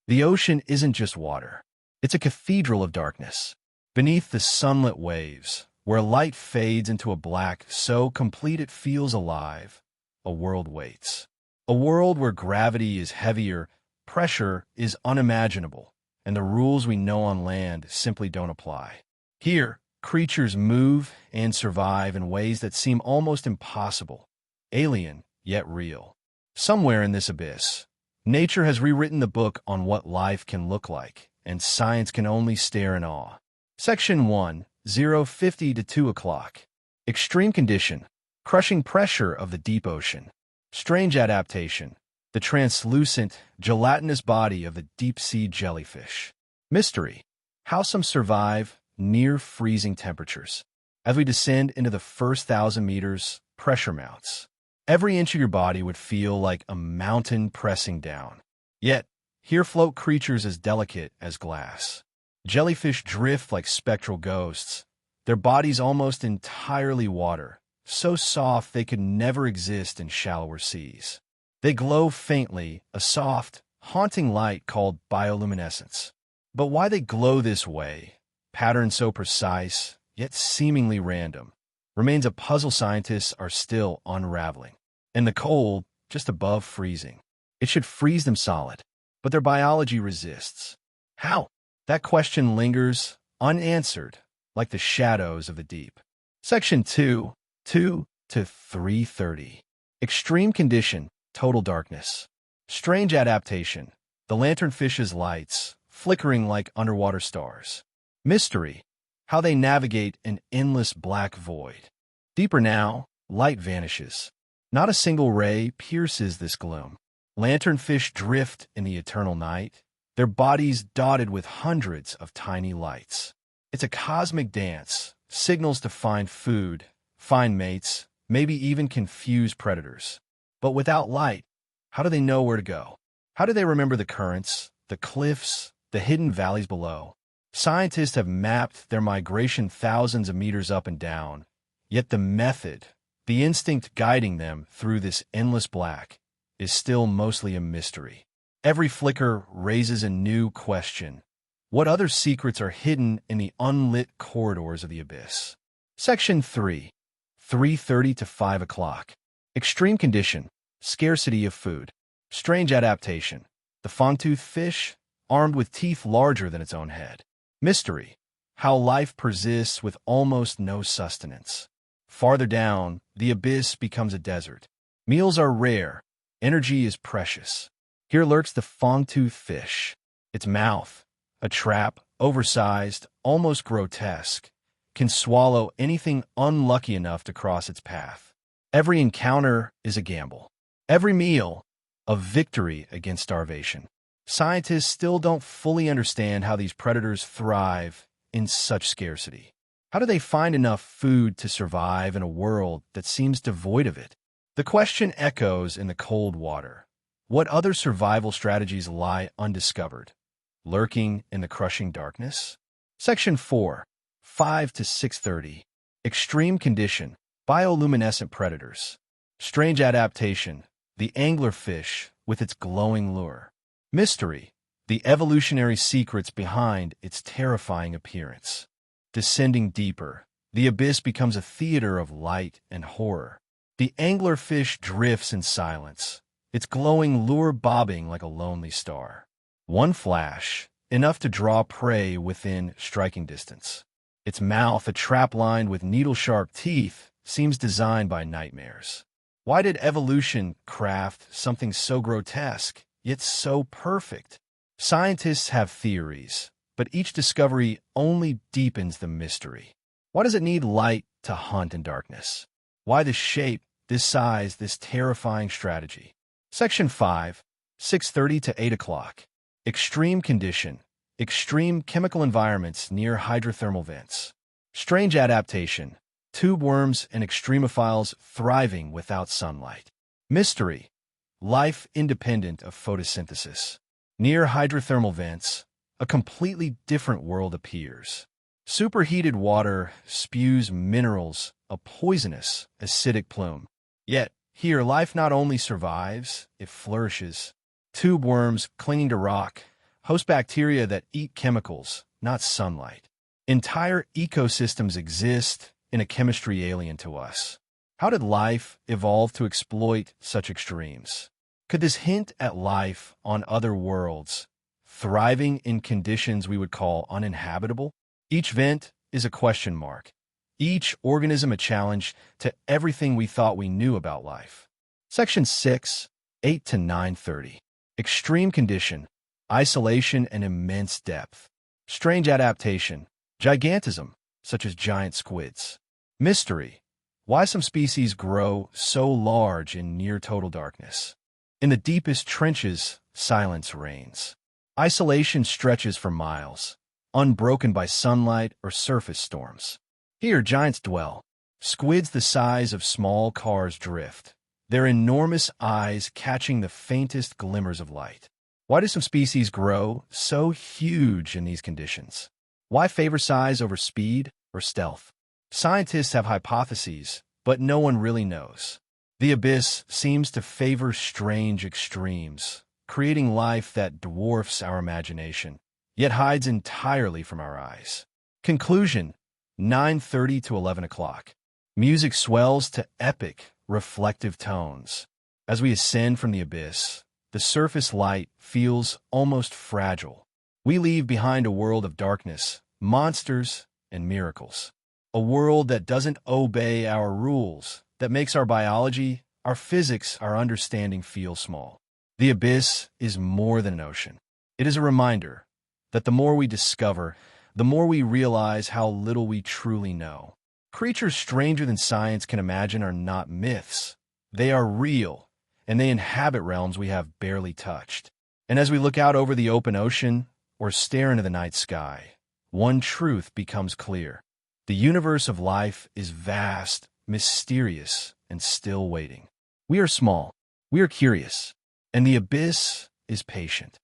The ocean isn't just water. It's a cathedral of darkness. Beneath the sunlit waves, where light fades into a black so complete it feels alive, a world waits. A world where gravity is heavier, pressure is unimaginable, and the rules we know on land simply don't apply. Here, creatures move and survive in ways that seem almost impossible, alien yet real. Somewhere in this abyss, nature has rewritten the book on what life can look like, and science can only stare in awe. Section 1, 050 to 2 o'clock. Extreme condition, crushing pressure of the deep ocean. Strange adaptation, the translucent, gelatinous body of the deep-sea jellyfish. Mystery, how some survive near freezing temperatures. As we descend into the first 1,000 meters, pressure mounts. Every inch of your body would feel like a mountain pressing down. Yet, here float creatures as delicate as glass. Jellyfish drift like spectral ghosts, their bodies almost entirely water, so soft they could never exist in shallower seas. They glow faintly, a soft, haunting light called bioluminescence. But why they glow this way, pattern so precise, yet seemingly random, remains a puzzle scientists are still unraveling. In the cold, just above freezing, it should freeze them solid, but their biology resists. How? That question lingers, unanswered, like the shadows of the deep. Section 2, 2 to 330. Extreme condition, total darkness. Strange adaptation, the lanternfish's lights, flickering like underwater stars. Mystery, how they navigate an endless black void. Deeper now, light vanishes. Not a single ray pierces this gloom. Lanternfish drift in the eternal night, their bodies dotted with hundreds of tiny lights. It's a cosmic dance, signals to find food, find mates, maybe even confuse predators. But without light, how do they know where to go? How do they remember the currents, the cliffs, the hidden valleys below? Scientists have mapped their migration thousands of meters up and down, yet the method, the instinct guiding them through this endless black, is still mostly a mystery. Every flicker raises a new question. What other secrets are hidden in the unlit corridors of the abyss? Section 3, 3:30 to 5 o'clock. Extreme condition, scarcity of food. Strange adaptation, the fangtooth fish, armed with teeth larger than its own head. Mystery, how life persists with almost no sustenance. Farther down, the abyss becomes a desert. Meals are rare, energy is precious. Here lurks the fangtooth fish. Its mouth, a trap, oversized, almost grotesque, can swallow anything unlucky enough to cross its path. Every encounter is a gamble. Every meal, a victory against starvation. Scientists still don't fully understand how these predators thrive in such scarcity. How do they find enough food to survive in a world that seems devoid of it? The question echoes in the cold water. What other survival strategies lie undiscovered, lurking in the crushing darkness? Section 4, 5 to 6:30. Extreme condition, bioluminescent predators. Strange adaptation, the anglerfish with its glowing lure. Mystery, the evolutionary secrets behind its terrifying appearance. Descending deeper, the abyss becomes a theater of light and horror. The anglerfish drifts in silence, its glowing lure bobbing like a lonely star. One flash, enough to draw prey within striking distance. Its mouth, a trap lined with needle-sharp teeth, seems designed by nightmares. Why did evolution craft something so grotesque, yet so perfect? Scientists have theories, but each discovery only deepens the mystery. Why does it need light to hunt in darkness? Why this shape, this size, this terrifying strategy? Section 5, 6:30 to 8 o'clock. Extreme condition, extreme chemical environments near hydrothermal vents. Strange adaptation, tube worms and extremophiles thriving without sunlight. Mystery, life independent of photosynthesis. Near hydrothermal vents, a completely different world appears. Superheated water spews minerals, a poisonous, acidic plume. Yet, here life not only survives, it flourishes. Tube worms clinging to rock, host bacteria that eat chemicals, not sunlight. Entire ecosystems exist in a chemistry alien to us. How did life evolve to exploit such extremes? Could this hint at life on other worlds, thriving in conditions we would call uninhabitable? Each vent is a question mark, each organism a challenge to everything we thought we knew about life. Section 6, 8 to 930. Extreme condition, isolation and immense depth. Strange adaptation, gigantism, such as giant squids. Mystery, why some species grow so large in near total darkness. In the deepest trenches, silence reigns. Isolation stretches for miles, unbroken by sunlight or surface storms. Here giants dwell. Squids the size of small cars drift, their enormous eyes catching the faintest glimmers of light. Why do some species grow so huge in these conditions? Why favor size over speed or stealth? Scientists have hypotheses, but no one really knows. The abyss seems to favor strange extremes, creating life that dwarfs our imagination, yet hides entirely from our eyes. Conclusion, 9:30 to 11 o'clock. Music swells to epic, reflective tones. As we ascend from the abyss, the surface light feels almost fragile. We leave behind a world of darkness, monsters, and miracles. A world that doesn't obey our rules, that makes our biology, our physics, our understanding feel small. The abyss is more than an ocean. It is a reminder that the more we discover, the more we realize how little we truly know. Creatures stranger than science can imagine are not myths. They are real, and they inhabit realms we have barely touched. And as we look out over the open ocean or stare into the night sky, one truth becomes clear. The universe of life is vast, mysterious, and still waiting. We are small, we are curious, and the abyss is patient.